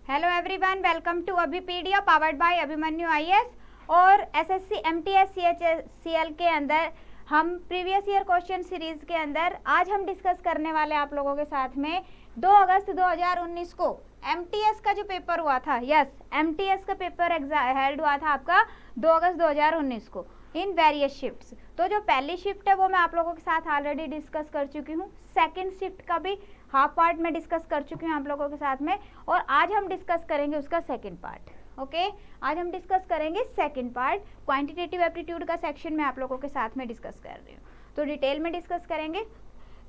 Hello everyone, welcome to Abhipedia powered by Abhimanyu IAS और SSC MTS CHSL के अंदर हम प्रीवियस ईयर क्वेश्चन सीरीज के अंदर आज हम डिस्कस करने वाले आप लोगों के साथ में 2 अगस्त 2019 को एमटीएस का जो पेपर हुआ था, यस एमटीएस का पेपर हेल्ड हुआ था आपका 2 अगस्त 2019 को इन वेरियस शिफ्ट्स। तो जो पहली शिफ्ट है वो मैं आप लोगों के साथ ऑलरेडी डिस्कस कर चुकी हूँ, सेकंड शिफ्ट का भी हाफ पार्ट में डिस्कस कर चुकी हूँ आप लोगों के साथ में, और आज हम डिस्कस करेंगे उसका सेकंड पार्ट। ओके, आज हम डिस्कस करेंगे सेकंड पार्ट, क्वांटिटेटिव एप्टीट्यूड का सेक्शन में आप लोगों के साथ में डिस्कस कर रही हूँ, तो डिटेल में डिस्कस करेंगे।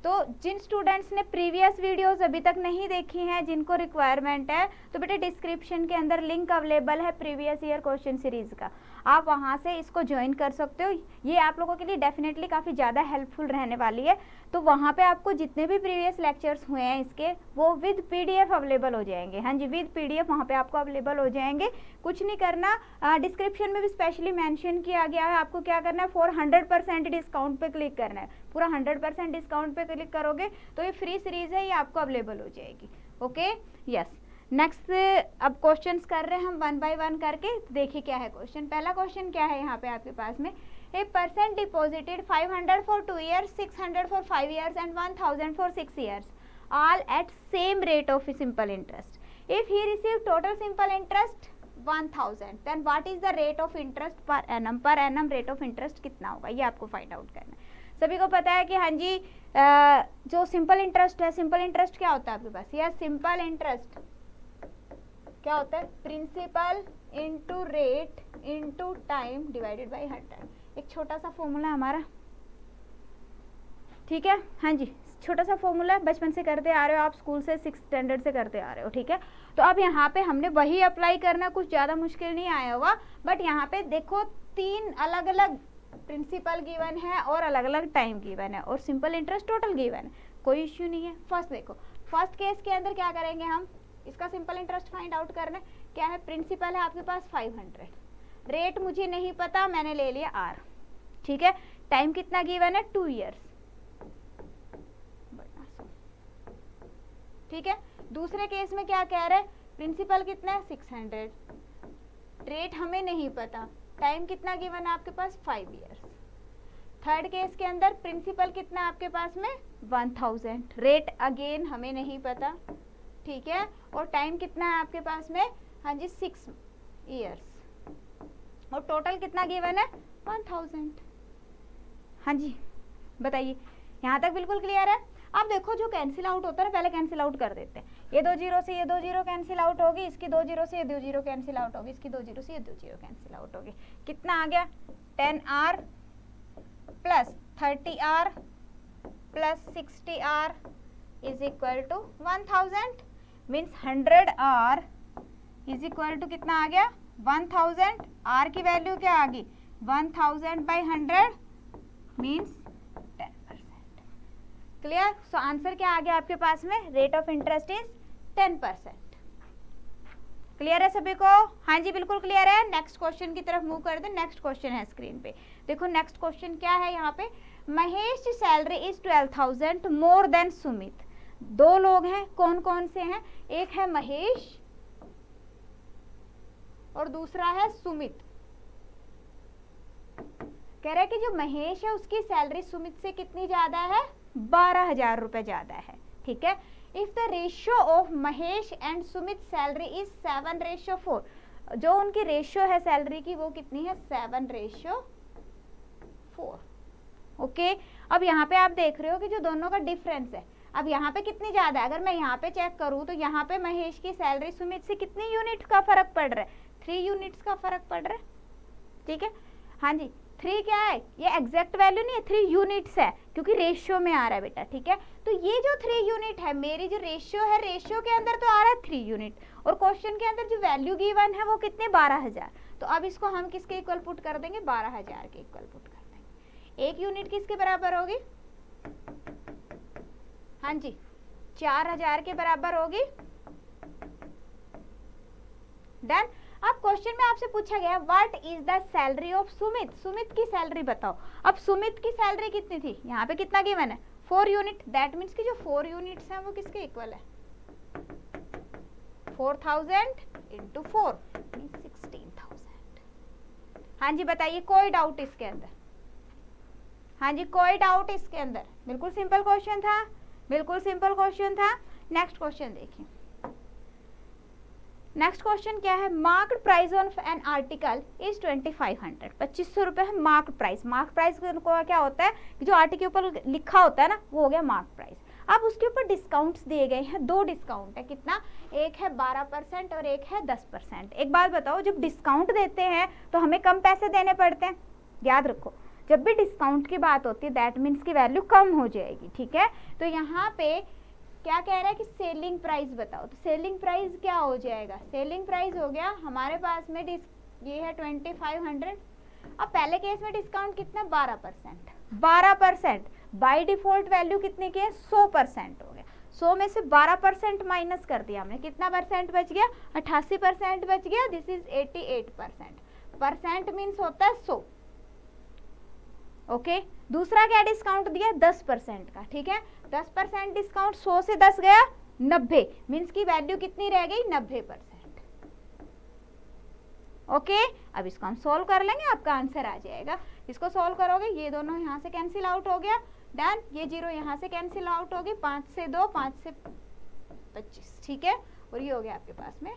तो जिन स्टूडेंट्स ने प्रीवियस वीडियोस अभी तक नहीं देखी हैं, जिनको रिक्वायरमेंट है, तो बेटे डिस्क्रिप्शन के अंदर लिंक अवेलेबल है प्रीवियस ईयर क्वेश्चन सीरीज का, आप वहां से इसको ज्वाइन कर सकते हो। ये आप लोगों के लिए डेफिनेटली काफ़ी ज़्यादा हेल्पफुल रहने वाली है। तो वहाँ पे आपको जितने भी प्रीवियस लेक्चर्स हुए हैं इसके, वो विद पीडीएफ अवेलेबल हो जाएंगे। हाँ जी, विद पीडीएफ वहाँ पे आपको अवेलेबल हो जाएंगे। कुछ नहीं करना, डिस्क्रिप्शन में भी स्पेशली मेंशन किया गया है, आपको क्या करना है, फॉर 100% डिस्काउंट पे क्लिक करना है। पूरा 100% डिस्काउंट पे क्लिक करोगे तो ये फ्री सीरीज है, ये आपको अवेलेबल हो जाएगी। Okay, yes. नेक्स्ट अब क्वेश्चंस कर रहे हैं हम वन बाय वन करके। देखिए क्या है क्वेश्चन। पहला क्वेश्चन क्या है यहाँ पे आपके पास में, a person deposited 500 for 2 years, 600 for 5 years and 1000 for 6 years, all at same rate of simple interest. If he received total simple interest 1000, then what is the rate of interest per annum? per annum rate of interest कितना होगा, ये आपको find out करना है। सभी को पता है कि हाँ जी, जो सिंपल इंटरेस्ट है, सिंपल इंटरेस्ट क्या होता है आपके पास, यह सिंपल इंटरेस्ट क्या होता है, principal into rate into time divided by 100। एक छोटा सा फॉर्मूला है हमारा, ठीक है। हाँ जी, छोटा सा फॉर्मूला है, बचपन से करते आ रहे हो आप, स्कूल से 6th स्टैंडर्ड से करते आ रहे हो, ठीक है। तो अब यहाँ पे हमने वही अप्लाई करना, कुछ ज़्यादा मुश्किल नहीं आया होगा, बट यहाँ पे देखो 3 अलग अलग प्रिंसिपल गिवन है और अलग अलग टाइम गिवन है, और सिंपल इंटरेस्ट टोटल गिवन है, कोई इश्यू नहीं है। फर्स्ट देखो, फर्स्ट केस के अंदर क्या करेंगे हम, इसका सिंपल इंटरेस्ट फाइंड आउट करना है। क्या है, प्रिंसिपल है आपके पास 500, रेट मुझे नहीं पता, मैंने ले लिया आर, ठीक है। टाइम कितना गिवन है, 2 years, ठीक है। दूसरे केस में क्या कह रहे हैं, प्रिंसिपल कितना है 600, रेट हमें नहीं पता, टाइम कितना गिवन है आपके पास 5 years। थर्ड केस के अंदर प्रिंसिपल कितना है आपके पास में 1000, रेट अगेन हमें नहीं पता, ठीक है, और टाइम कितना है आपके पास में, हाँ जी 6 years, और टोटल कितना गिवन है 1000। हाँ जी बताइए, यहाँ तक बिल्कुल क्लियर है। अब देखो जो कैंसिल आउट होता है ना, पहले कैंसिल आउट कर देते हैं। ये 2 जीरो से ये 2 जीरो कैंसिल आउट होगी, इसकी 2 जीरो से ये 2 जीरो कैंसिल आउट होगी, इसकी 2 जीरो से ये 2 जीरो कैंसिल आउट होगी। कितना आ गया, 10R plus 30R plus 60R is equal to 1000, means 100R is equal to कितना आ गया 1000। R की वैल्यू क्या आ गई 1000 by 100 means 10%। Clear. So answer क्या आ गया आपके पास में, rate of interest is 10%। Clear है सभी को, हाँ जी बिल्कुल क्लियर है। नेक्स्ट क्वेश्चन की तरफ मूव कर दे। नेक्स्ट क्वेश्चन है स्क्रीन पे, देखो नेक्स्ट क्वेश्चन क्या है यहाँ पे, Mahesh salary is 12,000 more than Sumit. 2 लोग हैं, कौन कौन से हैं, एक है महेश और दूसरा है सुमित। कह रहा है कि जो महेश है उसकी सैलरी सुमित से कितनी ज्यादा है, 12,000 रुपए ज्यादा है, ठीक है। If the ratio of Mahesh and Sumit salary is 7:4, जो उनकी रेशियो है सैलरी की वो कितनी है 7:4। ओके, अब यहाँ पे आप देख रहे हो कि जो दोनों का डिफरेंस है, अब यहाँ पे कितनी ज्यादा है, अगर मैं यहाँ पे चेक करूँ तो यहाँ पे महेश की सैलरी सुमित से कितनी यूनिट का फर्क पड़ रहा है, 3 यूनिट्स का फर्क पड़ रहा है, ठीक है। हाँ जी 3 क्या है, ये एग्जैक्ट वैल्यू नहीं है, 3 यूनिट्स है, क्योंकि रेशियो में आ रहा है बेटा, ठीक है। तो ये जो 3 यूनिट है, मेरी जो रेशियो है, रेशियो के अंदर तो आ रहा है 3 यूनिट, और क्वेश्चन के अंदर जो वैल्यू गिवन है वो कितने 12,000। तो अब इसको हम किसके इक्वल पुट कर देंगे, 12,000 के इक्वल पुट कर देंगे। 1 यूनिट किसके बराबर होगी, हाँ जी 4,000 के बराबर होगी। डन। अब क्वेश्चन में आपसे पूछा गया what is the salary of Sumit, Sumit की सैलरी बताओ। अब सुमित की सैलरी कितनी थी, यहाँ पे कितना गिवन है 4 यूनिट, दैट मीन्स कि जो 4 यूनिट्स हैं वो किसके इक्वल है, 4000 इंटू 4 16,000। हाँ जी बताइए, कोई डाउट इसके अंदर? हाँ जी, कोई डाउट इसके अंदर? बिल्कुल सिंपल क्वेश्चन था, बिल्कुल सिंपल क्वेश्चन था। नेक्स्ट क्वेश्चन देखिए। नेक्स्ट क्वेश्चन क्या है? Marked price of an article is 2500। 2500 रुपये है मार्क्ड प्राइस। मार्क्ड प्राइस को क्या होता है कि जो आर्टिकल के ऊपर लिखा होता है ना, वो हो गया मार्क्ड प्राइस। अब उसके ऊपर डिस्काउंट्स दिए गए हैं, 2 डिस्काउंट है। कितना? एक है 12% और एक है 10%। एक बात बताओ, जब डिस्काउंट देते हैं तो हमें कम पैसे देने पड़ते हैं। याद रखो, जब भी डिस्काउंट की बात होती है दैट मीन्स की वैल्यू कम हो जाएगी। ठीक है, तो यहाँ पे क्या कह रहा है कि सेलिंग प्राइस बताओ। तो सेलिंग प्राइस क्या हो जाएगा? सेलिंग प्राइस हो गया हमारे पास में ये है 2500। अब पहले केस में डिस्काउंट कितना? 12%। 12% बाय डिफॉल्ट वैल्यू कितने की है? 100% हो गया। 100 में से 12% माइनस कर दिया हमने, कितना परसेंट बच गया? 88% बच गया। This is 88%। परसेंट मीन्स होता है 100। ओके, दूसरा क्या डिस्काउंट दिया? 10% का। ठीक है, 10% डिस्काउंट, 100 से 10 गया 90, मीन्स की वैल्यू कितनी रह गई? 90%। ओके, अब इसको हम सोल्व कर लेंगे, आपका आंसर आ जाएगा। इसको सोल्व करोगे, ये दोनों यहाँ से कैंसिल आउट हो गया, डन। ये 0 यहाँ से कैंसिल आउट होगी, 5 से 2, 5 से 25। ठीक है, और ये हो गया आपके पास में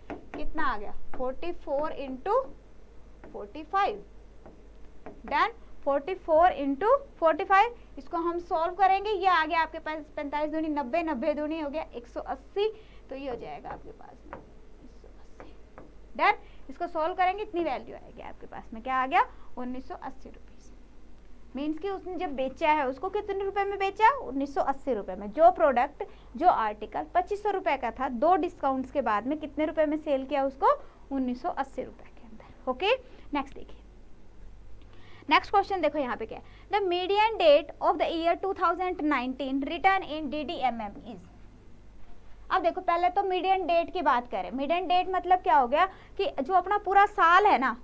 कितना आ गया? 44 इंटू 45, डन। 44 इंटू 45, इसको हम सॉल्व करेंगे। ये आ गया आपके पास 45 दूनी 90, 90 दूनी हो गया 180, तो ये हो जाएगा आपके पास में 180, डन। इसको सॉल्व करेंगे, इतनी वैल्यू आएगी आपके पास में। क्या आ गया? 1980 रुपीज। मीन्स कि उसने जब बेचा है उसको कितने रुपए में बेचा? 1980 रुपए में। जो प्रोडक्ट, जो आर्टिकल 2500 रुपए का था, 2 डिस्काउंट्स के बाद में कितने रुपए में सेल किया उसको? 1980 रुपए के अंदर। ओके, नेक्स्ट देखिए। नेक्स्ट क्वेश्चन देखो यहाँ पे क्या है? The median date of the year 2019 return in DDMM is. अब देखो, पहले तो मीडियन डेट की बात करें। मीडियन डेट मतलब क्या हो गया कि जो अपना पूरा साल है ना,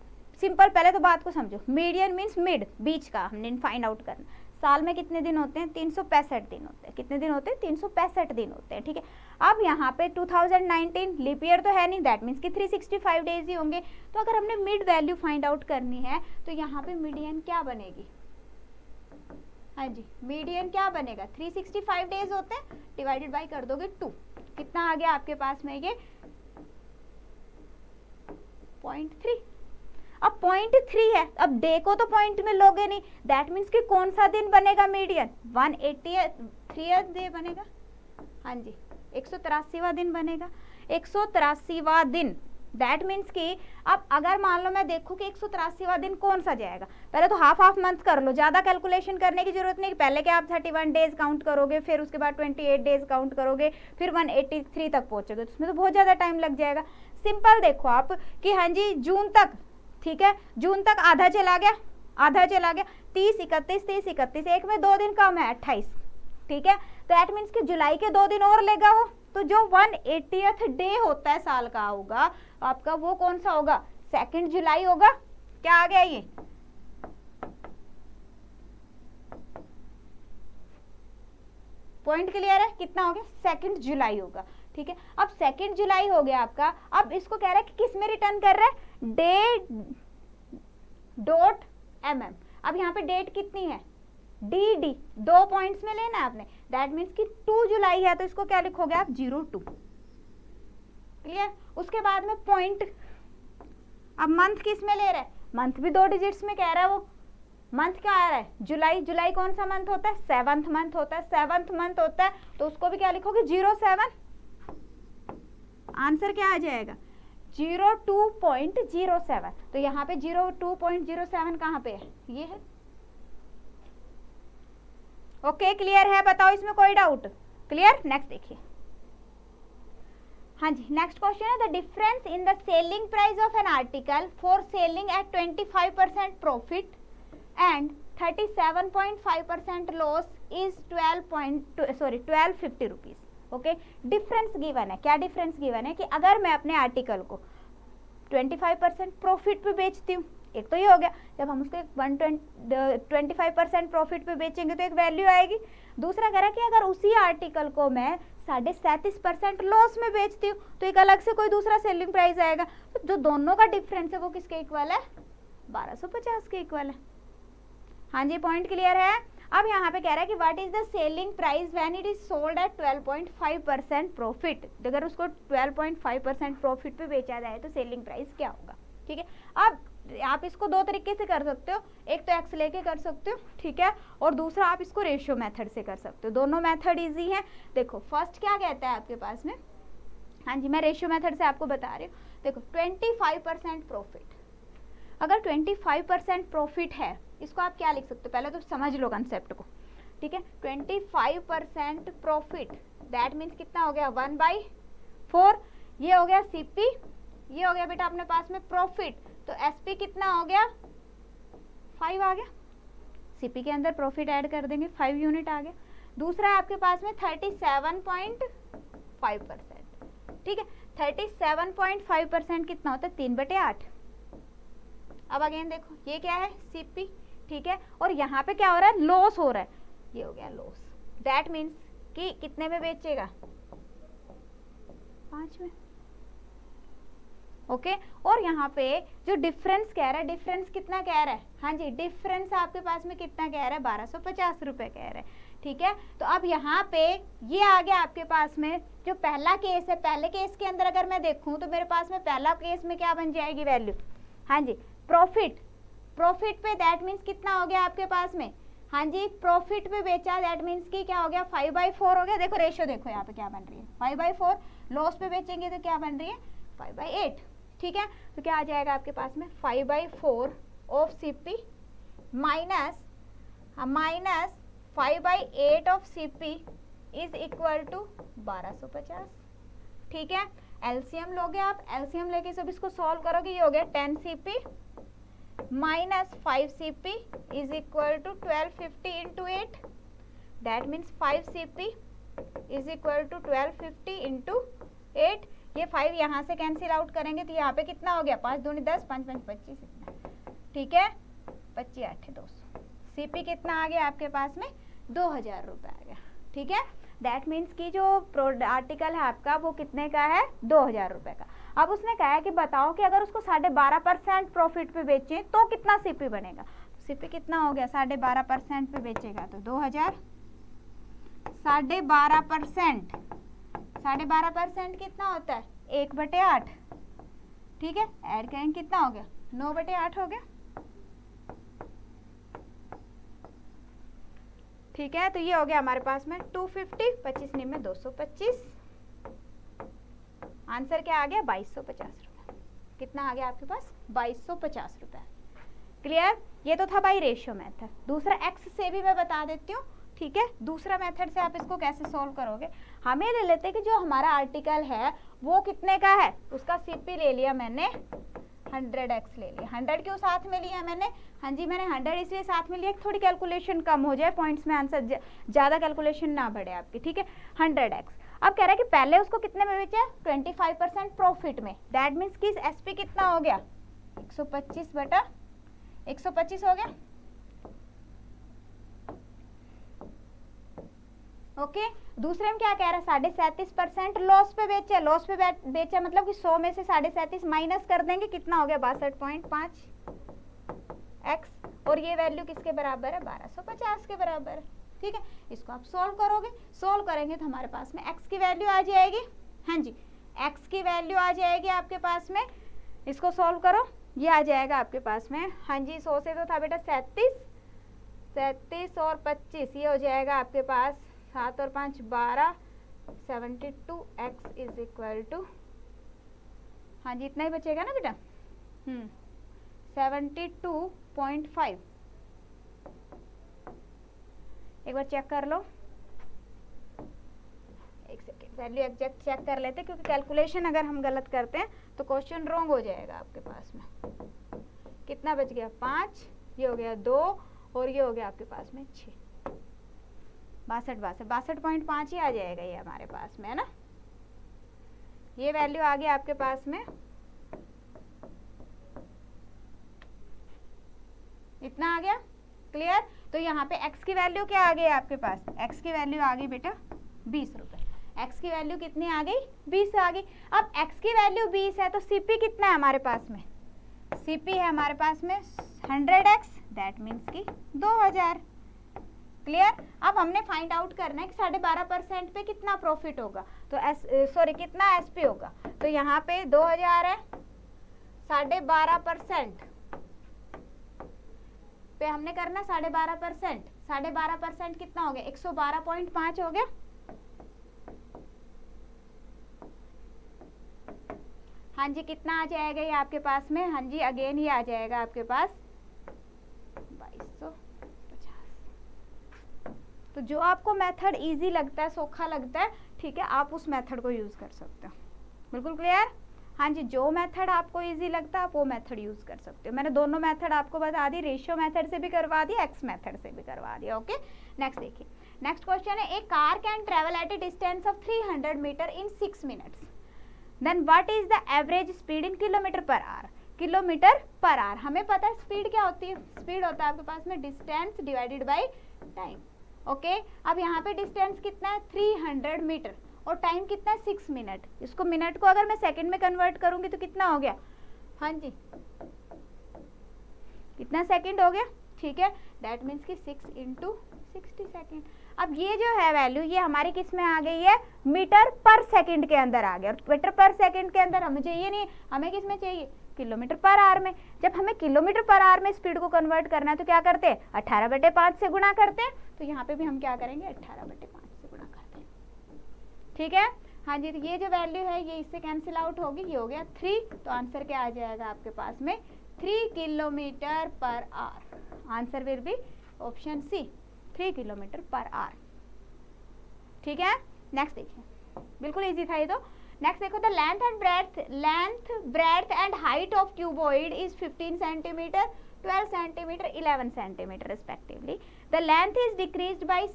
सिंपल, पहले तो बात को समझो। मीडियन मीन्स मिड, बीच का हमने फाइंड आउट करना। साल में कितने दिन होते हैं? 365 दिन होते हैं। कितने दिन होते हैं? 365 दिन होते हैं। ठीक है, अब यहाँ पे 2019 लीप ईयर तो है नहीं, दैट मीन्स कि 365 डेज ही होंगे। तो अगर हमने मिड वैल्यू फाइंड आउट करनी है तो यहाँ पे मीडियन क्या बनेगी? हाँ जी, मीडियन क्या बनेगा? 365 डेज होते हैं, डिवाइडेड बाई कर दोगे 2। कितना आ गया आपके पास में? ये 0.3। अब 0.3 है, अब डे को तो पॉइंट में लोगे नहीं, दैट मीन्स कि कौन सा दिन बनेगा मीडियन? 183 डे बनेगा। हाँ जी, 183वां दिन बनेगा। 183वां दिन, दैट मीन्स कि अब अगर मान लो मैं देखूं कि 183वां दिन कौन सा जाएगा, पहले तो हाफ हाफ मंथ कर लो, ज्यादा कैलकुलेशन करने की जरूरत नहीं। पहले क्या आप 31 डेज काउंट करोगे, फिर उसके बाद 28 डेज काउंट करोगे, फिर 183 तक पहुंचोगे, तो उसमें तो बहुत ज्यादा टाइम लग जाएगा। सिंपल देखो आप कि हाँ जी जून तक, ठीक है, जून तक आधा चला गया, आधा चला गया, 30 31 30 31, एक में 2 दिन कम है 28। ठीक है, तो दैट मीन्स कि जुलाई के 2 दिन और लेगा वो, तो जो 180th डे होता है साल का होगा आपका, वो कौन सा होगा? 2 जुलाई होगा। क्या आ गया ये? पॉइंट क्लियर है? कितना हो गया? 2 जुलाई होगा। ठीक है, अब 2 जुलाई हो गया आपका। अब इसको कह रहा है कि किस में रिटर्न कर रहा है? डे.mm। अब यहाँ पे डेट कितनी है? डी 2 पॉइंट्स में लेना है आपने, दैट मीन्स कि 2 जुलाई है, तो इसको क्या लिखोगे आप? 02। क्लियर? उसके बाद में पॉइंट। अब मंथ किस में ले रहा है? मंथ भी 2 डिजिट्स में कह रहा है वो। मंथ क्या आ रहा है? जुलाई। जुलाई कौन सा मंथ होता है? 7th मंथ होता है। 7th मंथ होता है तो उसको भी क्या लिखोगे? 07। आंसर क्या आ जाएगा? 02.07। तो यहाँ पे 02.07 कहाँ पे है? ये है। ओके, क्लियर है? बताओ इसमें कोई डाउट? क्लियर? नेक्स्ट देखिए। हाँ जी, नेक्स्ट क्वेश्चन है the difference in the selling price of an article for selling at 25% profit and 37.5% loss is 1250 rupees. Okay, difference given है। क्या डिफरेंस गिवन है कि अगर मैं अपने आर्टिकल को 25% प्रॉफिट पे बेचती हूँ, एक तो ये हो गया, जब हम उसको 25% प्रॉफिट पे बेचेंगे तो एक वैल्यू आएगी। दूसरा कह रहा है कि अगर उसी आर्टिकल को मैं 37.5% लॉस में बेचती हूँ तो एक अलग से कोई दूसरा सेलिंग प्राइस आएगा, तो जो दोनों का डिफरेंस है वो किसके इक्वल है, 1250 के इक्वल है। हाँ जी, पॉइंट क्लियर है। अब यहाँ पे कह रहा है कि what is the selling price when it is sold at 12.5% profit. अगर उसको 12.5% प्रॉफिट पे बेचा जाए तो सेलिंग प्राइस क्या होगा। ठीक है, अब आप इसको दो तरीके से कर सकते हो, एक तो एक्स लेके कर सकते हो, ठीक है, और दूसरा आप इसको रेशियो मेथड से कर सकते हो। दोनों मेथड इजी है। देखो फर्स्ट क्या कहता है आपके पास में, हाँ जी मैं रेशियो मेथड से आपको बता रही हूँ। देखो 25% प्रॉफिट, अगर 25% प्रॉफिट है, इसको आप क्या लिख सकते हो, पहले तो समझ लो कंसेप्ट को। ठीक है, 25% प्रॉफिट दैट मीन्स कितना हो गया, 1/4। ये हो गया सीपी, ये हो गया बेटा अपने पास में प्रॉफिट, तो एसपी कितना हो गया, 5 आ गया। सीपी के अंदर प्रॉफिट ऐड कर देंगे, 5 यूनिट आ गया। दूसरा है आपके पास में 37.5%। ठीक है, 37.5% कितना होता है, 3/8। अब अगेन देखो ये क्या है, सीपी, ठीक है, और यहाँ पे क्या हो रहा है, लॉस हो रहा है, ये हो गया लॉस। दैट मीन्स कि कितने में बेचेगा, 5 में। ओके, और यहाँ पे जो डिफरेंस कह रहा है, डिफरेंस कितना कह रहा है, हाँ जी डिफरेंस आपके पास में कितना कह रहा है, 1250 रुपए कह रहा है। ठीक है, तो अब यहाँ पे ये आ गया आपके पास में जो पहला केस है, पहले केस के अंदर अगर मैं देखूं तो मेरे पास में पहला केस में क्या बन जाएगी वैल्यू, हाँ जी प्रॉफिट, प्रॉफिट पे दैट मीन्स कितना हो गया आपके पास में, हाँ जी प्रॉफिट पे बेचा दैट मीन्स की क्या हो गया, 5/4 हो गया। देखो रेशियो देखो यहाँ पे क्या बन रही है, 5/4। लॉस पे बेचेंगे तो क्या बन रही है, 5/8। ठीक है, तो क्या आ जाएगा आपके पास में 5/4 of CP minus 5/8 of CP is equal to 1250। ठीक है, एलसीएम लोगे आप, एलसीएम लेके सब इसको सॉल्व करोगे, ये हो गया 10 CP minus 5 CP is equal to 1250 into 8। That means 5 CP is equal to 1250 into 8। ये 5 यहाँ से कैंसिल आउट करेंगे तो यहाँ पे कितना हो गया, 5 दूनी 10, 5 5 25 इतना। ठीक है, 25 8 200। सीपी कितना आ गया आपके पास में, 2000 रुपये आ गया। ठीक है, दैट मीन्स कि जो आर्टिकल है आपका वो कितने का है, 2000 रुपये का। अब उसने कहा है कि बताओ कि अगर उसको 12.5% प्रॉफिट पे बेचें तो कितना सीपी बनेगा। सीपी कितना हो गया, 12.5% पे बेचेगा तो 2000, 12.5%, 12.5% कितना होता है, 1/8। ठीक है, ऐड करेंगे कितना हो गया, 9/8 हो गया। ठीक है, तो ये हो गया हमारे पास में 250, 25 में 225। आंसर क्या आ गया, 2250 रुपये। कितना आ गया आपके पास, 2250 रुपये। क्लियर, ये तो था भाई रेशियो मेथड। दूसरा एक्स से भी मैं बता देती हूँ। ठीक है, दूसरा मेथड से आप इसको कैसे सॉल्व करोगे, हमें ले लेते हैं कि जो हमारा आर्टिकल है वो कितने का है, उसका सीपी ले लिया मैंने 100x ले लिया। 100 क्यों साथ में लिया मैंने, हाँ जी मैंने 100 इसलिए साथ में लिया कि थोड़ी कैलकुलेशन कम हो जाए, पॉइंट्स में आंसर ज़्यादा कैलकुलेशन ना बढ़े आपकी। ठीक है, 100x। अब कह रहा है कि पहले उसको कितने में बेचा, 25% प्रॉफिट में। दैट मीन्स कि एसपी कितना हो गया, 125/125 हो गया। ओके, दूसरे में क्या कह रहा है, 37.5% लॉस पे बेचा। लॉस पे बेचा मतलब कि 100 में से 37.5 माइनस कर देंगे, कितना हो गया, 62.5x। और ये वैल्यू किसके बराबर है, 1250 के बराबर है। ठीक है, इसको आप सॉल्व करोगे, सॉल्व करेंगे तो हमारे पास में x की वैल्यू आ जाएगी, हाँ जी x की वैल्यू आ जाएगी आपके पास में। इसको सॉल्व करो, ये आ जाएगा आपके पास में, हाँ जी 100 से तो था बेटा 37 और 25, ये हो जाएगा आपके पास 7 और 5 12, 72x इज इक्वल टू, हाँ जी इतना ही बचेगा ना बेटा, 72.5। एक बार चेक कर लो, एक सेकेंड वैल्यू एग्जैक्ट चेक कर लेते, क्योंकि कैलकुलेशन अगर हम गलत करते हैं तो क्वेश्चन रॉन्ग हो जाएगा आपके पास में। कितना बच गया, 5, ये हो गया 2 और ये हो गया आपके पास में 6, 62.5 ही आ जाएगा ये हमारे पास में, है ना। ये वैल्यू आ गया आपके पास में, इतना आ गया। क्लियर, तो यहाँ पे x की वैल्यू क्या आ गई आपके पास, x की वैल्यू आ गई बेटा 20 रुपए। x की वैल्यू कितनी आ गई, 20 आ गई। अब x की वैल्यू 20 है तो cp कितना है हमारे पास में, cp है हमारे पास में 100x, दैट मीन्स की 2000। क्लियर। अब हमने फाइंड आउट करना है कि 12.5% पे कितना प्रॉफिट होगा, तो कितना एसपी होगा। तो यहाँ पे 2000 है, 12.5% पे हमने करना 12.5%, 12.5% कितना हो गया, 112.5 हो गया। हाँ जी, कितना आ जाएगा ये आपके पास में, हाँ जी अगेन ही आ जाएगा आपके पास 2250। तो जो आपको मेथड इजी लगता है, सौखा लगता है, ठीक है, आप उस मेथड को यूज कर सकते हो। बिल्कुल क्लियर। हाँ जी, जो मेथड आपको इजी लगता है आप वो मेथड यूज कर सकते हो। मैंने दोनों मेथड आपको बता दी, रेशियो मेथड से भी करवा दिया, एक्स मेथड से भी करवा दिया। ओके, नेक्स्ट देखिए। नेक्स्ट क्वेश्चन है, a car can travel at a distance of 300 metre in 6 minutes, then what is the average speed in kilometre per hour. Kilometre per hour, हमें पता है स्पीड क्या होती है, स्पीड होता है आपके पास में distance divided by time. Okay, अब यहाँ पे डिस्टेंस कितना है 300 मीटर और टाइम कितना है 6 मिनट। इसको मिनट को अगर मैं सेकंड में कन्वर्ट करूंगी तो कितना हो गया, हाँ जी कितना सेकंड हो गया, ठीक है, दैट मीन्स कि 6 × 60 सेकंड। अब ये जो है वैल्यू ये हमारी किस में आ गई है, मीटर पर सेकंड के अंदर आ गया। और मीटर पर सेकंड के अंदर हमें चाहिए नहीं, हमें किस में चाहिए, किलोमीटर पर आवर में। जब हमें किलोमीटर पर आवर में स्पीड को कन्वर्ट करना है तो क्या करते हैं, 18/5 से गुणा करते हैं। तो यहाँ पे भी हम क्या करेंगे, 18/5 से गुणा करते हैं, ठीक है। हाँ जी, तो ये जो वैल्यू है ये इससे कैंसिल आउट होगी, ये हो गया 3। तो आंसर क्या आ जाएगा आपके पास में, 3 kilometre per hour. Answer will be option C, 3 kilometre per hour. ठीक है, नेक्स्ट देखिए, बिल्कुल इजी था ये तो। नेक्स्ट देखो, the length breadth and height of cuboid is 15 centimetre, 12 centimetre, 11 centimetre respectively. The length is decreased by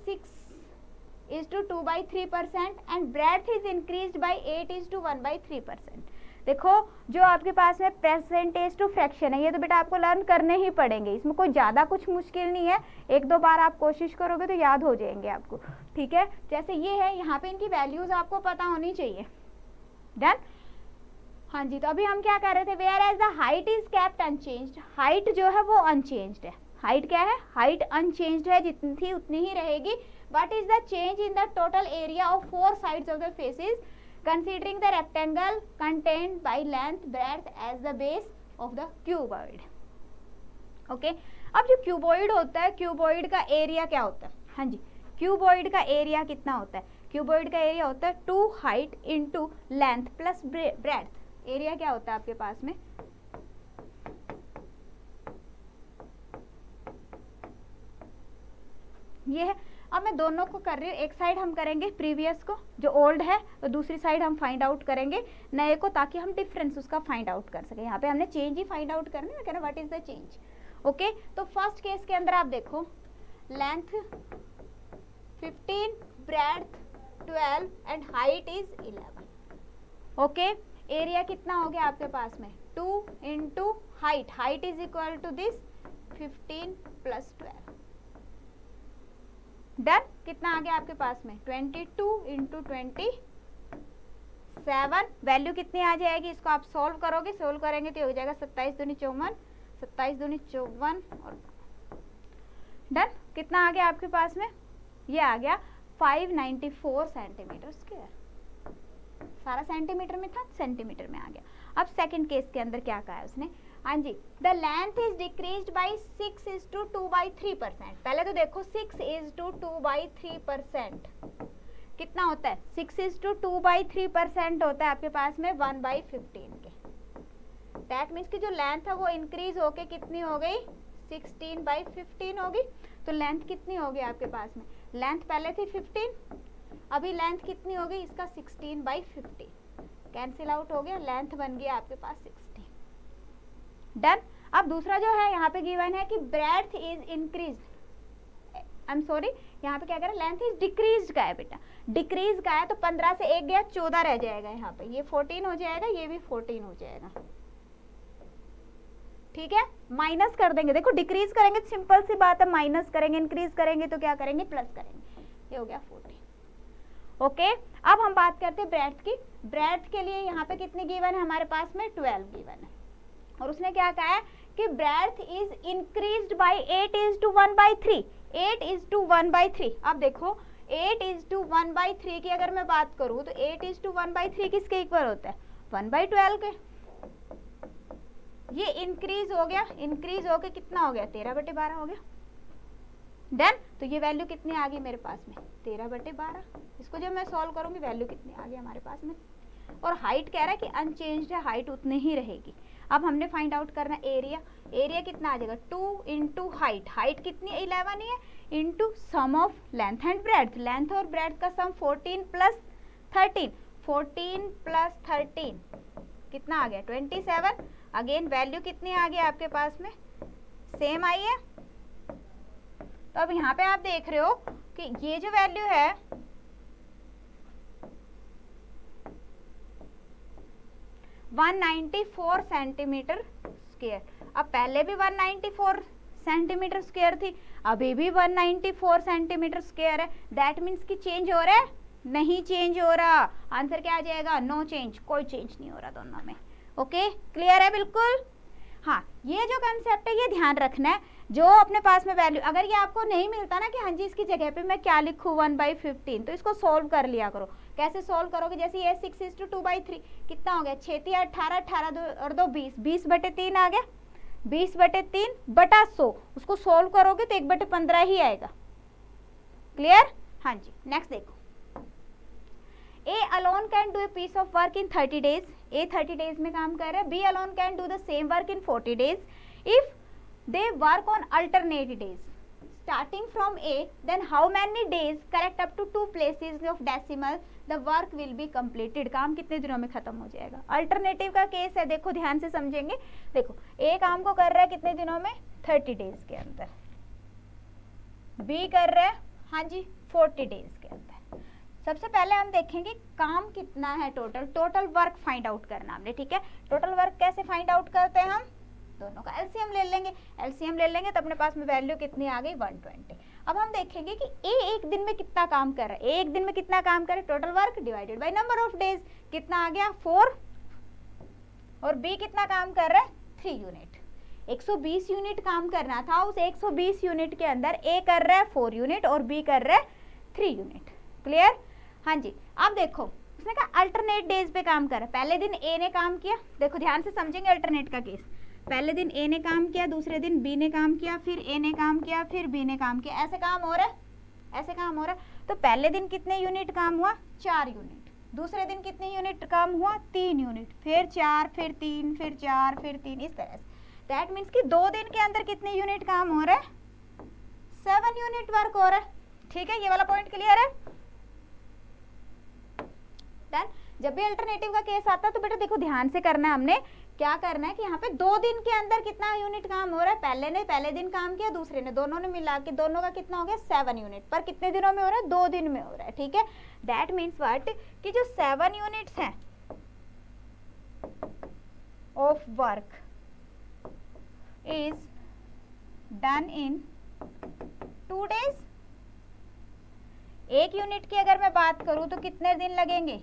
6:2/3% and breadth is increased by 8:1/3%। देखो जो आपके पास में परसेंटेज टू फ्रैक्शन है, ये तो बेटा आपको लर्न करने ही पड़ेंगे, इसमें कोई ज़्यादा कुछ मुश्किल नहीं है, 1-2 बार आप कोशिश करोगे तो याद हो जाएंगे आपको। ठीक है, जैसे ये है, यहाँ पे इनकी वैल्यूज आपको पता होनी चाहिए। डन। हाँ जी, तो अभी हम क्या कर रहे थे, where as the height is kept unchanged. Height जो है वो अनचेंज्ड है। हाइट क्या है, हाइट अनचेंज्ड है, जितनी थी उतनी ही रहेगी। What is the change in the total area of 4 sides of the faces considering the rectangle contained by length breadth as the base of the cuboid। Okay, अब जो क्यूबॉइड होता है, क्यूबॉइड का एरिया क्या होता है, हाँ जी, क्यूबॉइड का एरिया कितना होता है, क्यूबॉइड का एरिया होता है 2 height into length plus breadth. Area क्या होता है आपके पास में, ये है। अब मैं दोनों को कर रही हूँ, एक साइड हम करेंगे प्रीवियस को जो ओल्ड है, तो दूसरी साइड हम फाइंड आउट करेंगे नए को, ताकि हम डिफरेंस उसका फाइंड आउट कर सके। यहाँ पे हमने चेंज ही फाइंड आउट करना है, कहना what is the change. Okay, तो फर्स्ट केस के अंदर आप देखो, length 15, breadth 12 and height is 11। Okay, area कितना हो गया आपके पास में, 2 into height, height is equal to this 15 + 12। Done. कितना आ गया आपके पास में, 22 इंटू 27। वैल्यू कितनी आ जाएगी, इसको आप सोल्व करोगे, सोल्व करेंगे तो हो जाएगा 27 दूनी 54, 27 दूनी 54 और डन। कितना आ गया आपके पास में, ये आ गया 594 सेंटीमीटर स्क्वायर। सारा सेंटीमीटर में था, सेंटीमीटर में आ गया। अब सेकंड केस के अंदर क्या कहा है उसने, हाँ जी, the length is decreased by 6:2/3%। पहले तो देखो 6:2/3% कितना होता है, 6:2/3% होता है आपके पास में 1/15 के। दैट मीन्स कि जो लेंथ है वो इंक्रीज होके कितनी हो गई, 16/15 होगी। तो लेंथ कितनी होगी आपके पास में, लेंथ पहले थी 15, अभी लेंथ कितनी हो गई इसका 16/15, कैंसिल आउट हो गया, लेंथ बन गया आपके पास 16। डन। अब दूसरा जो है यहाँ पे गिवन है कि breadth is increase, I am sorry, यहाँ पे क्या करें, लेंथ इज डिक्रीज का है बेटा, डिक्रीज का है, तो 15 से 1 गया 14 रह जाएगा, यहाँ पे ये 14 हो जाएगा, ये भी 14 हो जाएगा। ठीक है, माइनस कर देंगे, देखो डिक्रीज करेंगे तो सिंपल सी बात है, माइनस करेंगे, इंक्रीज करेंगे तो क्या करेंगे, प्लस करेंगे, ये हो गया 14। ओके, अब हम बात करते हैं ब्रेड्थ की। ब्रेड्थ के लिए यहाँ पे कितने गिवन है हमारे पास में, 12 गिवन है। और उसने क्या कहा है कि ब्रेड्थ इज इंक्रीज्ड बाय 8:1/3, 8:1/3। अब देखो 8:1/3 की अगर मैं बात करूँ तो 8:1/3 किसके इक्वल होता है, 1/12 के। ये इंक्रीज हो गया, इंक्रीज होके कितना हो गया, 13/12 हो गया। डन। तो ये वैल्यू कितनी आ गई मेरे पास में, 13/12। इसको जब मैं सॉल्व करूंगी वैल्यू कितनी आ गई हमारे पास में। और हाइट कह रहा है कि अनचेंज्ड है, हाइट उतनी ही रहेगी। अब हमने फाइंड आउट करना एरिया। एरिया कितना आ जाएगा, 2 इंटू हाइट, हाइट कितनी 11 ही है, into sum of length and breadth. Length और ब्रेड्थ का सम 14 + 13, 14 + 13 कितना आ गया, 27। अगेन वैल्यू कितनी आ गई आपके पास में, सेम आई है। तो अब यहाँ पे आप देख रहे हो कि ये जो वैल्यू है 194 सेंटीमीटर स्क्वायर। अब पहले भी 194 सेंटीमीटर स्क्वायर थी, अभी भी 194 सेंटीमीटर स्क्वायर है। दैट मीन्स कि चेंज हो रहा है, नहीं चेंज हो रहा। आंसर क्या आ जाएगा, नो चेंज, कोई चेंज नहीं हो रहा दोनों में। ओके, क्लियर है बिल्कुल। हाँ, ये जो कंसेप्ट है ये ध्यान रखना है। जो अपने पास में वैल्यू, अगर ये आपको नहीं मिलता ना कि हाँ जी इसकी जगह पे मैं क्या लिखूँ 1/15, तो इसको सोल्व कर लिया करो। कैसे सोल्व करोगे, जैसे ये 6:2/3 कितना हो गया, 6 × 18, 18 और 2 20, 20/3 आ गया, 20/3/100। उसको सोल्व करोगे तो 1/15 ही आएगा। क्लियर। हाँ जी, नेक्स्ट देखो। A alone can do a piece of work in 30 days. A 30 days में काम कर रहा है। B alone can do the same work in 40 days. If they work on alternate days, starting from A, then how many days correct up to 2 places of decimal the work will be completed. काम कितने दिनों में खत्म हो जाएगा। Alternative का case है, देखो ध्यान से समझेंगे। देखो A काम को कर रहा है कितने दिनों में, 30 डेज के अंदर। B कर रहा है हाँ जी 40 डेज के अंदर। सबसे पहले हम देखेंगे काम कितना है total, total work find out करना हमने, ठीक है। टोटल वर्क कैसे फाइंड आउट करते हैं हम, दोनों का एलसीएम ले लेंगे। एलसीएम ले लेंगे तो अपने पास में वैल्यू कितनी आ गई, 120। अब हम देखेंगे कि ए एक दिन में कितना काम कर रहा है। एक दिन में कितना काम करे, total work divided by number of days, कितना आ गया 4। और बी कितना काम कर रहा है, 3 यूनिट। 120 यूनिट काम करना था, उस 120 यूनिट के अंदर ए कर रहा है 4 यूनिट और बी कर रहा है 3 यूनिट। क्लियर। हाँ जी, अब देखो उसने कहा अल्टरनेट डेज पे काम कर रहा है। पहले दिन ए ने काम किया, देखो ध्यान से समझेंगे अल्टरनेट का केस। पहले दिन ए ने काम किया, दूसरे दिन बी ने काम किया, फिर ए ने काम किया, फिर बी ने काम किया, ऐसे काम हो रहा है, ऐसे काम हो रहा है। तो पहले दिन कितने यूनिट काम हुआ, 4 यूनिट। दूसरे दिन कितने यूनिट काम हुआ, 3 यूनिट, फिर 4, फिर 3, फिर 4, फिर 3, इस तरह से। दैट मीन्स कि 2 दिन के अंदर कितने यूनिट काम हो रहा है, 7 यूनिट वर्क हो रहा है। ठीक है, ये वाला पॉइंट क्लियर है। डन। जब भी अल्टरनेटिव का केस आता है तो बेटा देखो ध्यान से करना है, हमने क्या करना है कि यहाँ पे 2 दिन के अंदर कितना यूनिट काम हो रहा है। पहले दिन काम किया, दूसरे ने, दोनों ने मिला के दोनों का कितना हो गया 7 यूनिट, पर कितने दिनों में हो रहा है, 2 दिन में हो रहा है। ठीक है, दैट मीन्स व्हाट कि जो 7 यूनिट्स हैं of work is done in 2 days. 1 unit की अगर मैं बात करूं तो कितने दिन लगेंगे,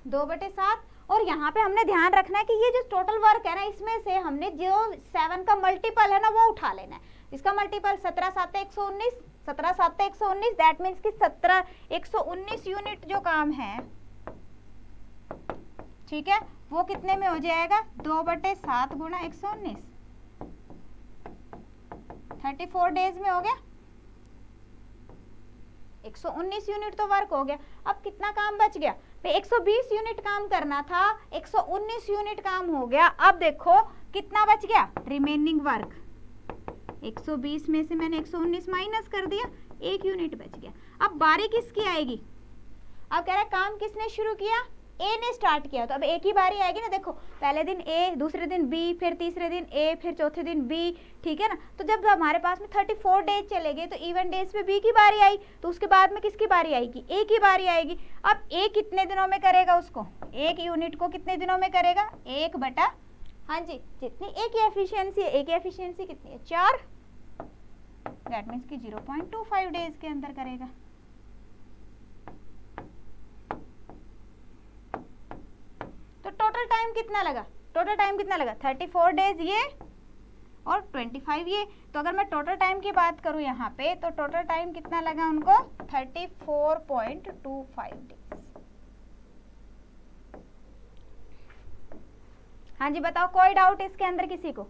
2/7। और यहाँ पे हमने ध्यान रखना है कि ये जो टोटल वर्क है ना, इसमें से हमने जो 7 का मल्टीपल है ना वो उठा लेना है। इसका मल्टीपल 17 × 7 = 119, 17 × 7 = 119। दैट मीन्स कि 119 यूनिट जो काम है, ठीक है, वो कितने में हो जाएगा, 2/7 × 119, 34 डेज में हो गया। 119 यूनिट तो वर्क हो गया। अब कितना काम बच गया, 120 यूनिट काम करना था, 119 यूनिट काम हो गया। अब देखो कितना बच गया, रिमेनिंग वर्क 120 में से मैंने 119 माइनस कर दिया, 1 यूनिट बच गया। अब बारी किसकी आएगी, अब कह रहा है काम किसने शुरू किया, ए ने स्टार्ट किया, तो अब एक ही बारी आएगी ना। देखो पहले दिन ए, दूसरे दिन बी, फिर तीसरे दिन ए, फिर चौथे दिन बी, ठीक है ना। तो जब हमारे पास में 34 डेज चले गए तो इवन डेज पे बी की बारी आई, तो उसके बाद में किसकी बारी आएगी, ए की बारी आएगी। अब ए कितने दिनों में करेगा उसको, 1 यूनिट को कितने दिनों में करेगा, 1/, हाँ जी, जितनी ए की एफिशिएंसी है, ए की एफिशिएंसी कितनी है 4, दैट मीन्स कि 0.25 डेज के अंदर करेगा। टोटल टाइम कितना लगा, टोटल टाइम कितना लगा 34 डेज ये और 25 ये। तो अगर मैं टोटल टाइम की बात करूं यहाँ पे तो टोटल टाइम कितना लगा उनको 34.25 डेज। हाँ जी बताओ, कोई डाउट इसके अंदर किसी को?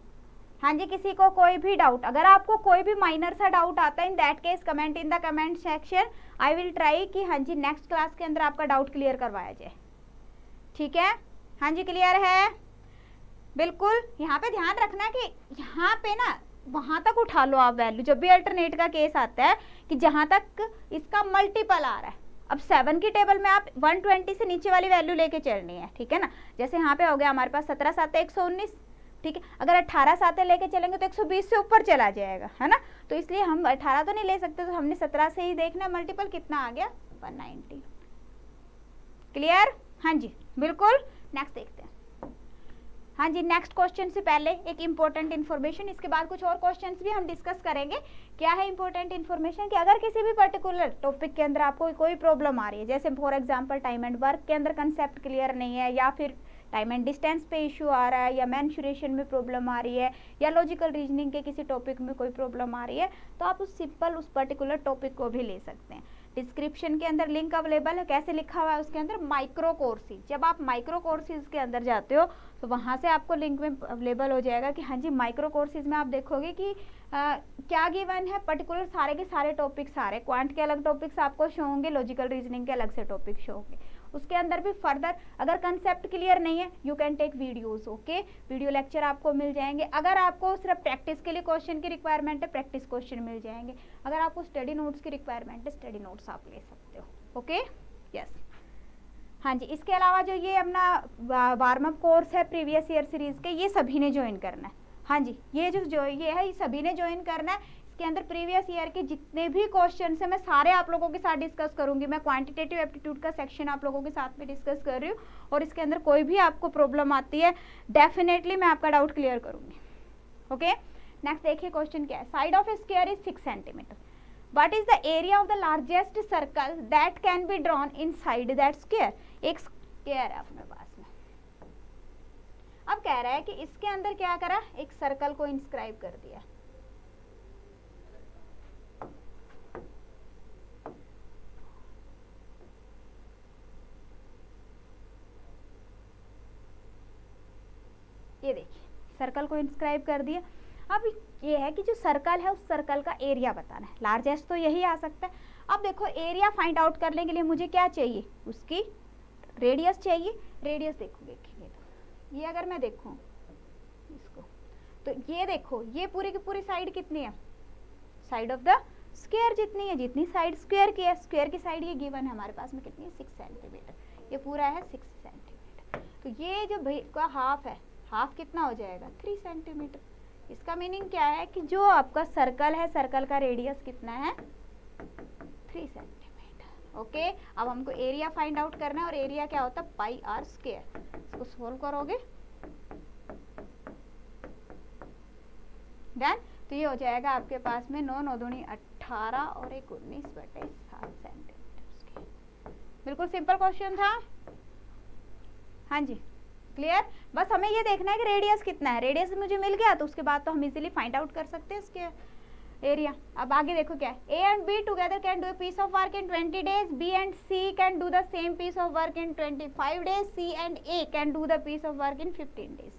हाँ जी, किसी को कोई भी डाउट? अगर आपको कोई भी माइनर सा डाउट आता है in that case comment in the comment section, I will try कि हाँ जी नेक्स्ट क्लास के अंदर आपका डाउट क्लियर करवाया जाए। ठीक है, हाँ जी क्लियर है बिल्कुल। यहाँ पे ध्यान रखना कि यहाँ पे ना वहां तक उठा लो आप वैल्यू, जब भी अल्टरनेट का केस आता है कि जहां तक इसका मल्टीपल आ रहा है। अब 7 की टेबल में आप 120 से नीचे वाली वैल्यू लेके चलनी है, ठीक है ना। जैसे यहाँ पे हो गया हमारे पास 17 7 119, ठीक है। अगर 18 7 लेके चलेंगे तो 120 से ऊपर चला जाएगा, है ना। तो इसलिए हम 18 तो नहीं ले सकते, तो हमने 17 से ही देखना मल्टीपल कितना आ गया 190। क्लियर? हाँ जी बिल्कुल। नेक्स्ट देखते हैं। हाँ जी, नेक्स्ट क्वेश्चन से पहले एक इंपॉर्टेंट इन्फॉर्मेशन, इसके बाद कुछ और क्वेश्चंस भी हम डिस्कस करेंगे। क्या है इंपॉर्टेंट इन्फॉर्मेशन कि अगर किसी भी पर्टिकुलर टॉपिक के अंदर आपको कोई प्रॉब्लम आ रही है, जैसे for example time and work के अंदर कंसेप्ट क्लियर नहीं है, या फिर टाइम एंड डिस्टेंस पे इशू आ रहा है, या मेंसुरेशन में प्रॉब्लम आ रही है, या लॉजिकल रीजनिंग के किसी टॉपिक में कोई प्रॉब्लम आ रही है, तो आप उस सिंपल उस पर्टिकुलर टॉपिक को भी ले सकते हैं। डिस्क्रिप्शन के अंदर लिंक अवेलेबल है, कैसे लिखा हुआ है उसके अंदर माइक्रो कोर्सेज। जब आप माइक्रो कोर्सेज के अंदर जाते हो तो वहाँ से आपको लिंक में अवेलेबल हो जाएगा कि हाँ जी माइक्रो कोर्सेज में आप देखोगे कि क्या गिवन है, पर्टिकुलर सारे के सारे टॉपिक्स आ रहे हैं। क्वांट के अलग टॉपिक्स आपको शो होंगे, लॉजिकल रीजनिंग के अलग से टॉपिक शो होंगे। उसके अंदर भी फर्दर अगर कंसेप्ट क्लियर नहीं है you can take videos, okay. Video lecture आपको मिल जाएंगे। अगर आपको सिर्फ प्रैक्टिस के लिए क्वेश्चन की रिक्वायरमेंट है, प्रैक्टिस क्वेश्चन मिल जाएंगे। अगर आपको स्टडी नोट्स की रिक्वायरमेंट है, स्टडी नोट्स आप ले सकते हो, ओके। यस हाँ जी, इसके अलावा जो ये अपना वार्म अप कोर्स है प्रीवियस ईयर सीरीज के, ये सभी ने ज्वाइन करना है। हाँ जी, ये ये है, ये सभी ने ज्वाइन करना है। इसके अंदर प्रीवियस ईयर के जितने भी क्वेश्चन है मैं सारे आप लोगों के साथ डिस्कस करूंगी। मैं क्वांटिटेटिव एप्टीट्यूड का सेक्शन आप लोगों के साथ में डिस्कस कर रही हूँ, और इसके अंदर कोई भी आपको प्रॉब्लम आती है डेफिनेटली मैं आपका डाउट क्लियर करूंगी, ओके। नेक्स्ट देखिए क्वेश्चन क्या है। Side of A square is 6 centimetre. What is the area of the largest circle that can be drawn inside that square? एक स्क्वायर है अपने पास में। अब कह रहा है कि इसके अंदर क्या करा, एक सर्कल को इंस्क्राइब कर दिया। ये देखिए सर्कल को इंस्क्राइब कर दिया। अब ये है कि जो सर्कल है उस सर्कल का एरिया बताना है। लार्जेस्ट तो यही आ सकता है। अब देखो एरिया फाइंड आउट करने के लिए मुझे क्या चाहिए, उसकी रेडियस चाहिए। रेडियस देखो देखेंगे तो ये अगर मैं देखूं इसको तो ये देखो ये पूरी की पूरी साइड कितनी है, साइड ऑफ द स्क्वायर जितनी है, जितनी साइड स्क्वायर की है, स्क्वायर की साइड ये गिवन है हमारे पास में कितनी है 6 सेंटीमीटर। ये पूरा है 6 सेंटीमीटर। तो ये जो का हाफ है, हाफ कितना हो जाएगा 3 सेंटीमीटर। इसका मीनिंग क्या है कि जो आपका सर्कल है, सर्कल का रेडियस कितना है 3 सेंटीमीटर, ओके। अब हमको एरिया फाइंड आउट करना है, और एरिया क्या होता है पाई आर स्क्वायर। इसको सोल्व करोगे डन, तो ये हो जाएगा आपके पास में 9 9 दूनी 18 और 1 19/7 सेंटीमीटर। बिल्कुल सिंपल क्वेश्चन था। हाँ जी क्लियर। बस हमें ये देखना है कि रेडियस कितना है। रेडियस मुझे मिल गया तो उसके बाद तो हम इजीली फाइंड आउट कर सकते हैं इसके एरिया। अब आगे देखो क्या है, A and B together can do a piece of work in 20 days, B and C can do the same piece of work in 25 days, C and A can do the piece of work in 15 days।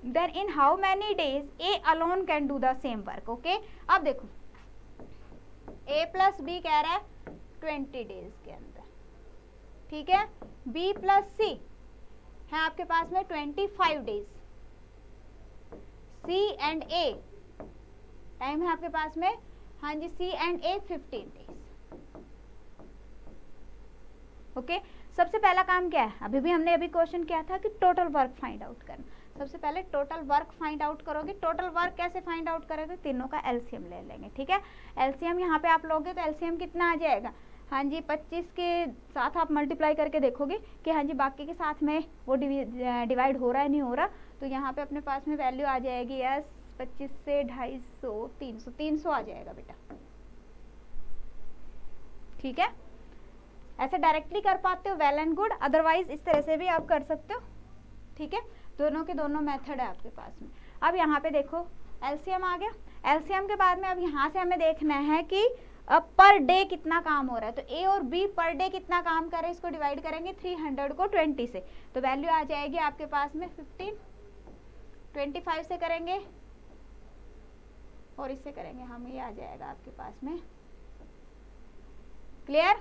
Then in how many days A alone can do the same work, okay. अब देखो ए plus B कह रहा है 20 days के अंदर, ठीक है। B plus सी है आपके पास में 25 days. C and A time है आपके पास में, हाँ जी C and A 15 days, okay. सबसे पहला काम क्या है, अभी हमने क्वेश्चन किया था कि टोटल वर्क फाइंड आउट करना। सबसे पहले टोटल वर्क फाइंड आउट करोगे। टोटल वर्क कैसे फाइंड आउट करोगे, तीनों का एलसीएम ले लेंगे, ठीक है। एलसीएम यहाँ पे आप लोगे तो एलसीएम कितना आ जाएगा, हाँ जी 25 के साथ आप मल्टीप्लाई करके देखोगे कि हाँ जी बाकी के साथ में वो डिवाइड हो रहा है नहीं हो रहा, तो यहाँ पे अपने पास में वैल्यू आ जाएगी यस 25 से 250 300 आ जाएगा बेटा, ठीक है। ऐसे डायरेक्टली कर पाते हो वेल एंड गुड, अदरवाइज इस तरह से भी आप कर सकते हो, ठीक है, दोनों के दोनों मेथड है आपके पास में। अब यहाँ पे देखो एलसीएम आ गया, एलसीएम के बाद में अब यहाँ से हमें देखना है कि अब पर डे कितना काम हो रहा है, तो ए और बी पर डे कितना काम कर रहे हैं, इसको डिवाइड करेंगे 300 को 20 से, तो वैल्यू आ जाएगी आपके पास में 15, 25 से करेंगे और इससे करेंगे हम, ये आ जाएगा आपके पास में। क्लियर,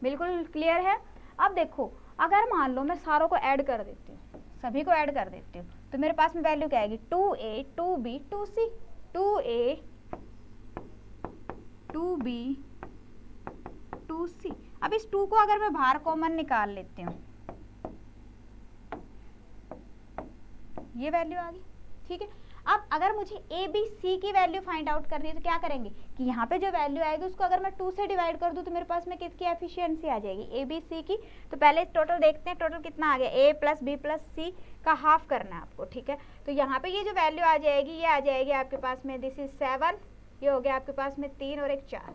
बिल्कुल क्लियर है। अब देखो अगर मान लो मैं सारों को ऐड कर देती हूँ, सभी को ऐड कर देती हूँ, तो मेरे पास में वैल्यू क्या आएगी 2a 2b 2c, 2a 2b 2c। अब इस 2 को अगर मैं बाहर कॉमन निकाल लेती हूँ, ये वैल्यू आ गई, ठीक है। अब अगर मुझे ए बी सी की वैल्यू फाइंड आउट करनी है तो क्या करेंगे कि यहाँ पे जो वैल्यू आएगी उसको अगर मैं 2 से डिवाइड कर दूँ तो मेरे पास में किसकी एफिशिएंसी आ जाएगी, ए बी सी की। तो पहले टोटल देखते हैं, टोटल कितना आ गया, ए प्लस बी प्लस सी का हाफ करना है आपको, ठीक है। तो यहाँ पे ये जो वैल्यू आ जाएगी ये आ जाएगी आपके पास में, दिस इज 7, ये हो गया आपके पास में 3 और 1 4,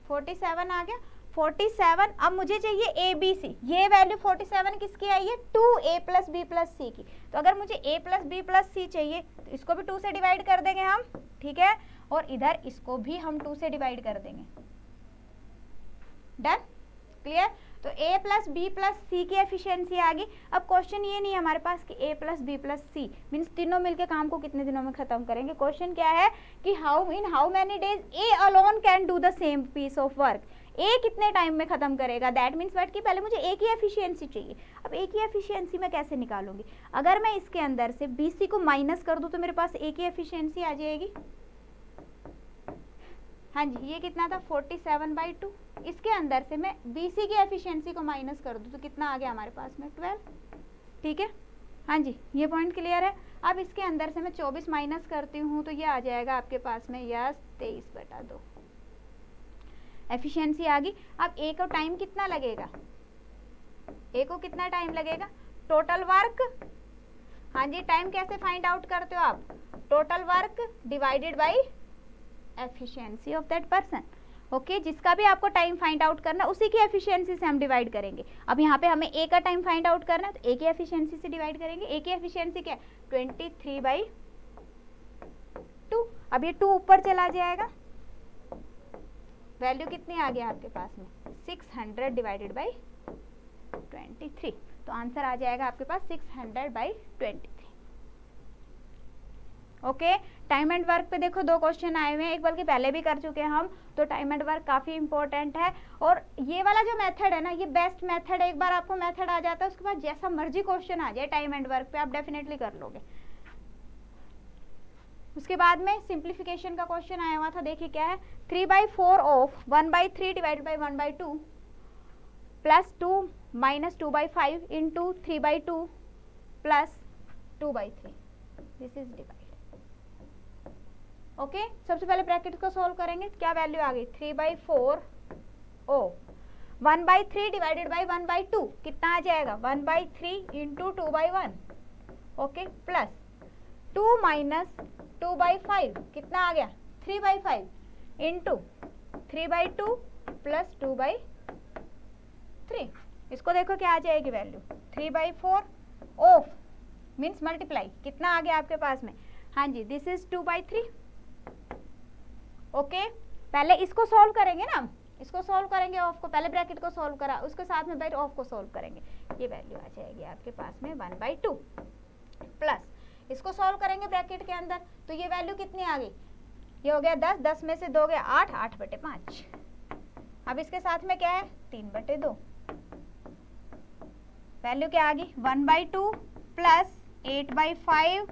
47 आ गया 47। अब मुझे चाहिए ए बी सी, ये वैल्यू 47 किसकी आई है, 2a प्लस बी प्लस सी की। तो अगर मुझे a प्लस बी प्लस सी चाहिए तो इसको भी 2 से डिवाइड कर देंगे हम, ठीक है, और इधर इसको भी हम 2 से डिवाइड कर देंगे। Done, clear. तो a प्लस बी प्लस सी की एफिशिएंसी आ गई। अब क्वेश्चन ये नहीं है हमारे पास कि a plus B plus C means तीनों मिलके काम को कितने दिनों में खत्म करेंगे। क्वेश्चन क्या है कि how many days a alone can do the same piece of work, A कितने टाइम में खत्म करेगा। दैट मीन्स व्हाट कि पहले मुझे ए की एफिशिएंसी चाहिए। अब ए की एफिशिएंसी मैं कैसे निकालूंगी, अगर मैं इसके अंदर से बी सी को माइनस कर दूं तो मेरे पास ए की एफिशिएंसी आ जाएगी, हाँ जी, ये कितना था 47/2। इसके अंदर से मैं बी सी की एफिशिएंसी को माइनस कर दूं तो कितना आ गया हमारे पास में 12, ठीक है, हाँ जी, ये पॉइंट क्लियर है। अब इसके अंदर से मैं 24 माइनस करती हूँ तो ये आ जाएगा आपके पास में यस 23/2, एफिशिएंसी आ गई। अब ए को टाइम कितना लगेगा, ए को कितना टाइम लगेगा, टोटल वर्क, हाँ जी, टाइम कैसे फाइंड आउट करते हो आप, total work divided by efficiency of that person, okay. जिसका भी आपको टाइम फाइंड आउट करना है उसी की एफिशिएंसी से हम डिवाइड करेंगे। अब यहाँ पे हमें ए का टाइम फाइंड आउट करना है तो ए की एफिशिएंसी से डिवाइड करेंगे। ए की एफिशिएंसी क्या है 23/2। अब ये 2 ऊपर चला जाएगा, वैल्यू कितनी आ गया आपके पास में 600 डिवाइडेड बाई 23, तो आंसर आ जाएगा आपके पास 600/23, ओके। टाइम एंड वर्क पे देखो 2 क्वेश्चन आए हुए हैं, एक बल्कि पहले भी कर चुके हैं हम, तो टाइम एंड वर्क काफ़ी इंपॉर्टेंट है। और ये वाला जो मेथड है ना ये बेस्ट मेथड है, एक बार आपको मेथड आ जाता है उसके बाद जैसा मर्जी क्वेश्चन आ जाए टाइम एंड वर्क पे आप डेफिनेटली कर लोगे। उसके बाद में सिंप्लीफिकेशन का क्वेश्चन आया हुआ था, देखिए क्या है 3/4 of 1/3 divided by 1/2 plus 2 minus 2/5 into 3/2 plus 2/3, this is divide, okay. सबसे पहले ब्रैकेट को सॉल्व करेंगे, क्या वैल्यू आ गई 3/4 ऑफ 1/3 डिवाइडेड बाई 1/2 कितना आ जाएगा 1/3 इंटू 2/1, ओके, प्लस 2 माइनस 2/5 कितना आ गया 3/5 इंटू 3/2 प्लस 2/3। इसको देखो क्या आ जाएगी वैल्यू 3/4 ऑफ मीन्स मल्टीप्लाई कितना आ गया आपके पास में, हाँ जी, दिस इज 2/3, ओके। पहले इसको सॉल्व करेंगे ना, इसको सॉल्व करेंगे ऑफ को, पहले ब्रैकेट को सॉल्व करा उसके साथ में बैठ ऑफ को सॉल्व करेंगे, ये वैल्यू आ जाएगी आपके पास में 1/2 प्लस इसको सॉल्व करेंगे ब्रैकेट के अंदर तो ये वैल्यू कितनी आ गई, ये हो गया 10, 10 में से 2 गया 8, 8/5। अब इसके साथ में क्या है 3/2, वैल्यू क्या आ गई 1/2 प्लस 8/5,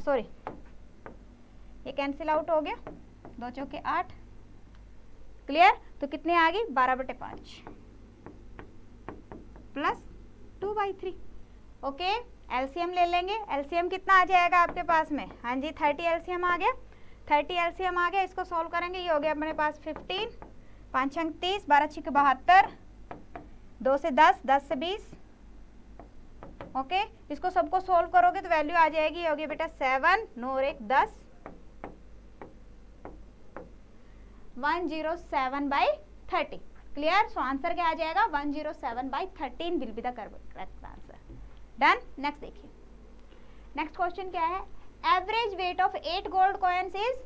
सॉरी ये कैंसिल आउट हो गया, 2 चौके 8, क्लियर। तो कितने आ गई 12/5 प्लस 2/3, ओके। एलसीएम ले लेंगे, एलसीएम कितना आ जाएगा आपके पास में, हाँ जी 30 एलसीएम आ गया, 30 एलसीएम आ गया, इसको सॉल्व करेंगे, ये हो गया अपने पास 15, 5 अंक 30, 12 छिक 72, 2 से 10, 10 से 20, ओके। इसको सबको सॉल्व करोगे तो वैल्यू आ जाएगी, होगी बेटा 7, 9 और 1 10, 107/30। क्लियर? सो आंसर क्या आ जाएगा? 107/13 will be the correct answer. Done. Next देखिए, नेक्स्ट क्वेश्चन क्या है? Average weight of 8 gold coins is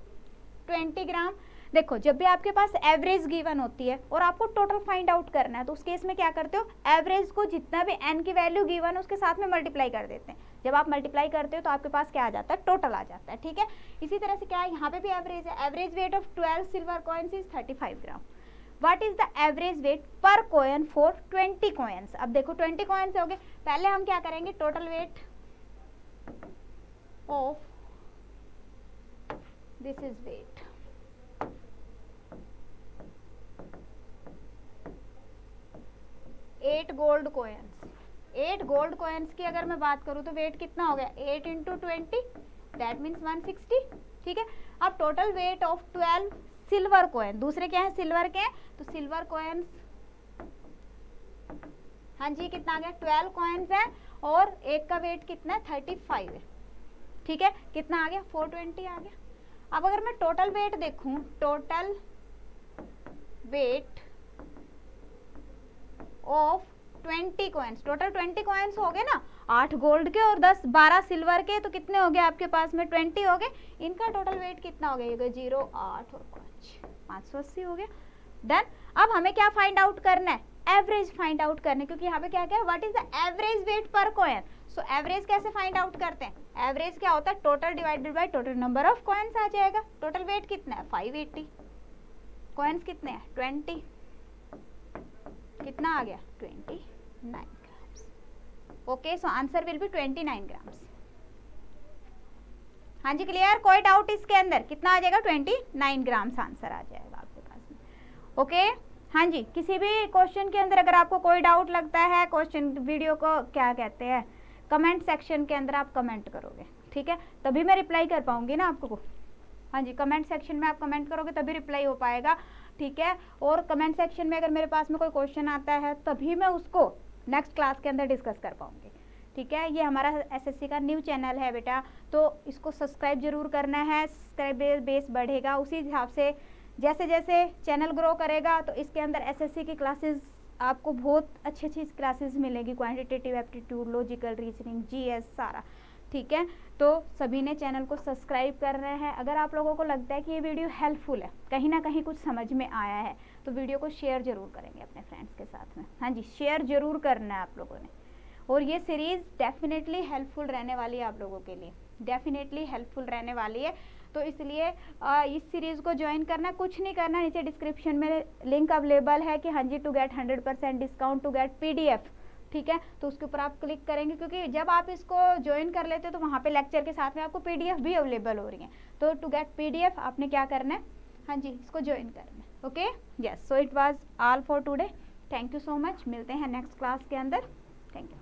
20 ग्राम। देखो, जब भी आपके पास एवरेज गिवन होती है और आपको टोटल फाइंड आउट करना है, तो उस केस में क्या करते हो? एवरेज को जितना भी n की वैल्यू गिवन है उसके साथ में मल्टीप्लाई कर देते हैं। जब आप मल्टीप्लाई करते हो तो आपके पास क्या आ जाता है? टोटल आ जाता है। ठीक है, इसी तरह से क्या है, यहाँ पे भी एवरेज है। Average weight of 12 silver coins is 35 gram. What is the average weight per coin for 20 coins? अब देखो 20 कॉइन्स हो गए, पहले हम क्या करेंगे? Total weight of, this is weight, eight gold coins. 8 gold coins की अगर मैं बात करूं तो वेट कितना हो गया? 8 इंटू 20, दैट मीन्स 160। ठीक है, अब total weight of 12 silver coin, दूसरे क्या है? सिल्वर के हैं, तो सिल्वर कॉइन्स, हाँ जी, कितना आ गया? 12 कॉइन्स है और एक का वेट कितना है? 35 है। ठीक है, कितना आ गया? 420 आ गया। अब अगर मैं टोटल वेट देखूं, total weight of 20 coins, total 20 coins हो गए ना, 8 गोल्ड के और 12 सिल्वर के, तो कितने हो गए आपके पास में? 20 हो गए। इनका टोटल वेट कितना हो गया? 0, 8 और 5, 580 हो गया। डन। अब हमें क्या फाइंड आउट करना है? एवरेज फाइंड आउट करना है, क्योंकि यहाँ पे क्या क्या है? What is the average weight per coin. So average कैसे फाइंड आउट करते हैं? एवरेज क्या होता है? Total divided by total number of coins आ जाएगा। टोटल वेट कितना है? 580, कॉइन्स कितने हैं? 20, कितना आ गया? 29 grams. Okay, so answer will B 29 grams. हाँ जी, क्लियर? कोई डाउट इसके अंदर? कितना आ जाएगा? 29 ग्राम्स आंसर आ जाएगा आपके पास में। ओके, हाँ जी, किसी भी क्वेश्चन के अंदर अगर आपको कोई डाउट लगता है, क्वेश्चन वीडियो को क्या कहते हैं, कमेंट सेक्शन के अंदर आप कमेंट करोगे। ठीक है, तभी मैं रिप्लाई कर पाऊंगी ना आपको। हाँ जी, कमेंट सेक्शन में आप कमेंट करोगे तभी रिप्लाई हो पाएगा। ठीक है, और कमेंट सेक्शन में अगर मेरे पास में कोई क्वेश्चन आता है तभी मैं उसको नेक्स्ट क्लास के अंदर डिस्कस कर पाऊंगी। ठीक है, ये हमारा एसएससी का न्यू चैनल है बेटा, तो इसको सब्सक्राइब जरूर करना है। सब्सक्राइबर बेस बढ़ेगा, उसी हिसाब से जैसे जैसे चैनल ग्रो करेगा तो इसके अंदर एसएससी की क्लासेस आपको बहुत अच्छी अच्छी क्लासेस मिलेगी, quantitative aptitude, logical reasoning, GS, सारा। ठीक है, तो सभी ने चैनल को सब्सक्राइब करना है। अगर आप लोगों को लगता है कि ये वीडियो हेल्पफुल है, कहीं ना कहीं कुछ समझ में आया है, तो वीडियो को शेयर जरूर करेंगे अपने फ्रेंड्स के साथ में। हाँ जी, शेयर जरूर करना है आप लोगों ने। और ये सीरीज़ डेफिनेटली हेल्पफुल रहने वाली है आप लोगों के लिए, डेफिनेटली हेल्पफुल रहने वाली है। तो इसलिए इस सीरीज़ को ज्वाइन करना, कुछ नहीं करना, नीचे डिस्क्रिप्शन में लिंक अवेलेबल है कि हाँ जी, to get 100% discount, to get PDF। ठीक है, तो उसके ऊपर आप क्लिक करेंगे, क्योंकि जब आप इसको ज्वाइन कर लेते हो तो वहाँ पे लेक्चर के साथ में आपको PDF भी अवेलेबल हो रही है। तो टू गेट PDF आपने क्या करना है? हाँ जी, इसको ज्वाइन करना है। Okay, yes, so it was all for today. Thank you so much. मिलते हैं नेक्स्ट क्लास के अंदर। Thank you.